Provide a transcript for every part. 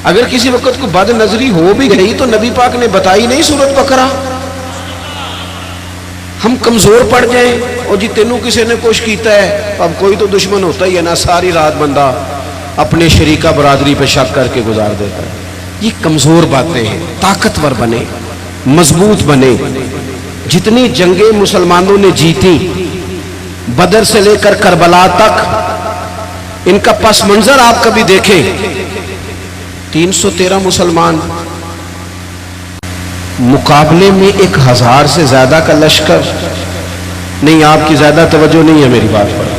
اگر کسی وقت کو بد نظری ہو بھی گئی تو نبی پاک نے بتائی نہیں سورۃ بقرہ. ہم کمزور پڑ جائیں اور جی تینوں کسی نے کچھ کیتا ہے، اب کوئی تو دشمن ہوتا ہی ہے نا، ساری رات بندہ اپنے شریکہ برادری پہ شک کر کے گزار دیتا ہے. یہ کمزور باتیں ہیں. طاقتور بنے، مضبوط بنے. جتنی جنگیں مسلمانوں نے جیتی بدر سے لے کر کربلا تک، ان کا پس منظر آپ کبھی دیکھیں. 313 مسلمان مقابلے میں 1000 سے زیادہ کا لشکر. نہیں، آپ کی زیادہ توجہ نہیں ہے میری بات پر.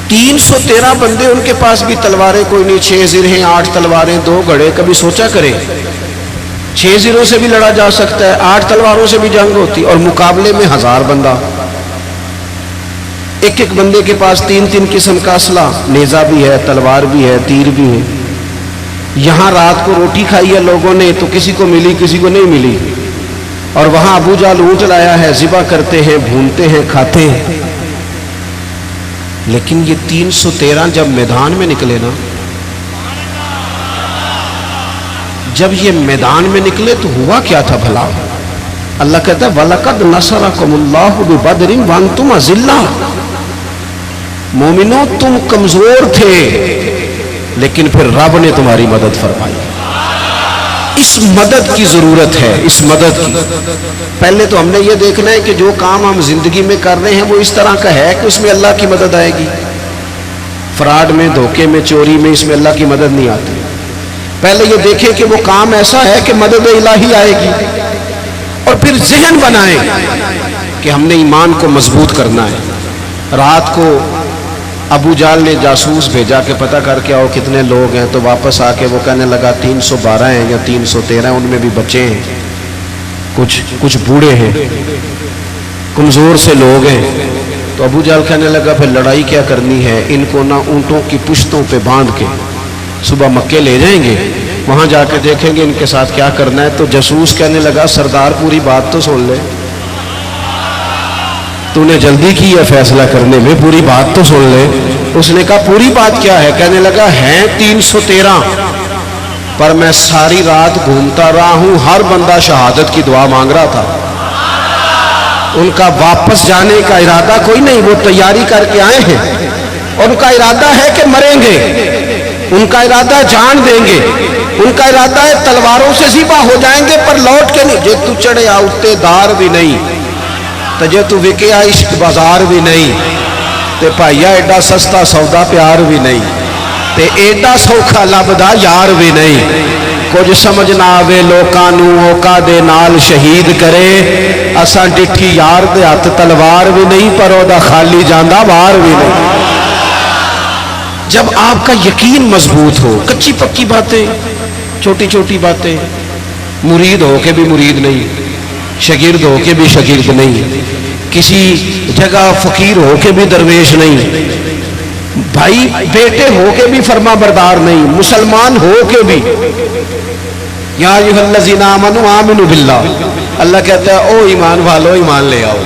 313 بندے، ان کے پاس بھی تلواریں کوئی نہیں. 6 زرہیں، 8 تلواریں، 2 گھڑے. کبھی سوچا کریں 6 زروں سے بھی لڑا جا سکتا ہے، 8 تلواروں سے بھی جنگ ہوتی، اور مقابلے میں 1000 بندہ. ایک ایک بندے کے پاس 3 قسم کا اسلحہ، نیزہ بھی ہے، تلوار بھی ہے، تیر بھی ہے. یہاں رات کو روٹی کھائی ہے لوگوں نے تو کسی کو ملی کسی کو نہیں ملی، اور وہاں ابو جہل اونٹ لایا ہے، ذبح کرتے ہیں، بھونتے ہیں، کھاتے ہیں. لیکن یہ 313 جب میدان میں نکلے نا، جب یہ میدان میں نکلے تو ہوا کیا تھا بھلا؟ اللہ کہتا ہے وَلَقَدْ نَصَرَكُمُ اللَّهُ بِبَدْرٍ وَأَنْتُمْ أَذِلَّةٌ. مومنوں تم کمزور تھے لیکن پھر رب نے تمہاری مدد فرمائی. اس مدد کی ضرورت ہے، اس مدد کی. پہلے تو ہم نے یہ دیکھنا ہے کہ جو کام ہم زندگی میں کر رہے ہیں وہ اس طرح کا ہے کہ اس میں اللہ کی مدد آئے گی. فراڈ میں، دھوکے میں، چوری میں، اس میں اللہ کی مدد نہیں آتی. پہلے یہ دیکھیں کہ وہ کام ایسا ہے کہ مدد الہی آئے گی، اور پھر ذہن بنائیں کہ ہم نے ایمان کو مضبوط کرنا ہے. رات کو ابو جہل نے جاسوس بھیجا کہ پتہ کر کے آؤ کتنے لوگ ہیں، تو واپس آ کے وہ کہنے لگا 312 ہیں یا 313 ہیں، ان میں بھی بچے ہیں، کچھ بوڑھے ہیں، کمزور سے لوگ ہیں. تو ابو جہل کہنے لگا پھر لڑائی کیا کرنی ہے، ان کو نہ اونٹوں کی پشتوں پہ باندھ کے صبح مکے لے جائیں گے، وہاں جا کے دیکھیں گے ان کے ساتھ کیا کرنا ہے. تو جاسوس کہنے لگا سردار پوری بات تو سن لے، تو نے جلدی کی ہے فیصلہ کرنے میں، پوری بات تو سن لے. اس نے کہا پوری بات کیا ہے؟ کہنے لگا ہیں 313، پر میں ساری رات گھومتا رہا ہوں، ہر بندہ شہادت کی دعا مانگ رہا تھا. ان کا واپس جانے کا ارادہ کوئی نہیں، وہ تیاری کر کے آئے ہیں، اور ان کا ارادہ ہے کہ مریں گے، ان کا ارادہ جان دیں گے، ان کا ارادہ ہے تلواروں سے ذبح ہو جائیں گے پر لوٹ کے نہیں. جے تو چڑھے آؤتے دار بھی نہیں تو جے تو وکے عشق بازار بھی نہیں، تے بھائیا ایڈا سستا سودا پیار بھی نہیں، تے ایڈا سوکھا لبدا یار بھی نہیں. کچھ سمجھ نہ آوے لوکاں نو اوکا دے نال شہید کرے، اساں ڈٹھی یار دے ہاتھ تلوار بھی نہیں پر او دا خالی جاندہ وار بھی نہیں. جب آپ کا یقین مضبوط ہو، کچی پکی باتیں، چھوٹی چھوٹی باتیں، مرید ہو کے بھی مرید نہیں، شاگرد ہو کے بھی شاگرد نہیں، کسی جگہ فقیر ہو کے بھی درویش نہیں، بھائی بیٹے ہو کے بھی فرما بردار نہیں، مسلمان ہو کے بھی. یا ایھا الذین آمنوا آمنوا باللہ، اللہ کہتا ہے او ایمان والو ایمان لے آؤ،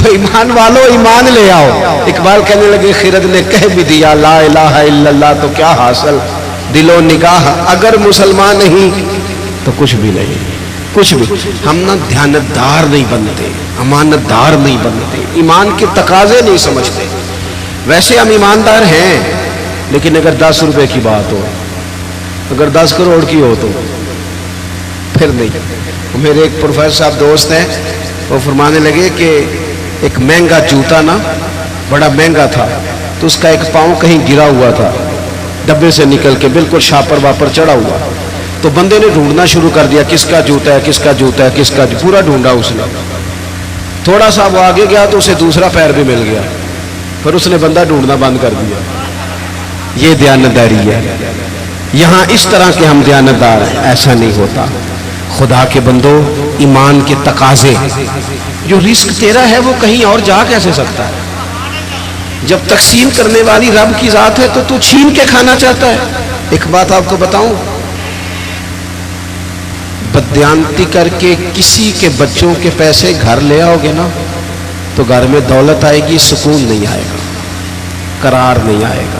ایمان والو ایمان لے آؤ. اقبال کہنے لگے خرد نے کہہ بھی دیا لا الہ الا اللہ تو کیا حاصل، دل و نگاہ اگر مسلمان نہیں تو کچھ بھی نہیں، کچھ بھی. ہم نہ دیانتدار نہیں بنتے، امانت دار نہیں بنتے، ایمان کے تقاضے نہیں سمجھتے. ویسے ہم ایماندار ہیں، لیکن اگر 10 روپے کی بات ہو، اگر 10 کروڑ کی ہو تو پھر نہیں. میرے ایک پروفیسر صاحب دوست ہیں، وہ فرمانے لگے کہ ایک مہنگا جوتا نا بڑا مہنگا تھا، تو اس کا ایک پاؤں کہیں گرا ہوا تھا، ڈبے سے نکل کے بالکل شاپر واپر چڑھا ہوا. تو بندے نے ڈھونڈنا شروع کر دیا کس کا جوتا ہے، کس کا جوتا ہے، کس کا، پورا ڈھونڈا اس نے. تھوڑا سا وہ آگے گیا تو اسے دوسرا پیر بھی مل گیا، پھر اس نے بندہ ڈھونڈنا بند کر دیا. یہ دیانتداری ہے. یہاں اس طرح کے ہم دیانتدار ہیں، ایسا نہیں ہوتا. خدا کے بندو، ایمان کے تقاضے، جو رزق تیرا ہے وہ کہیں اور جا کیسے سکتا ہے؟ جب تقسیم کرنے والی رب کی ذات ہے تو چھین کے کھانا چاہتا ہے. ایک بات آپ کو بتاؤں، بددیانتی کر کے کسی کے بچوں کے پیسے گھر لے آؤ گے نا تو گھر میں دولت آئے گی، سکون نہیں آئے گا، قرار نہیں آئے گا.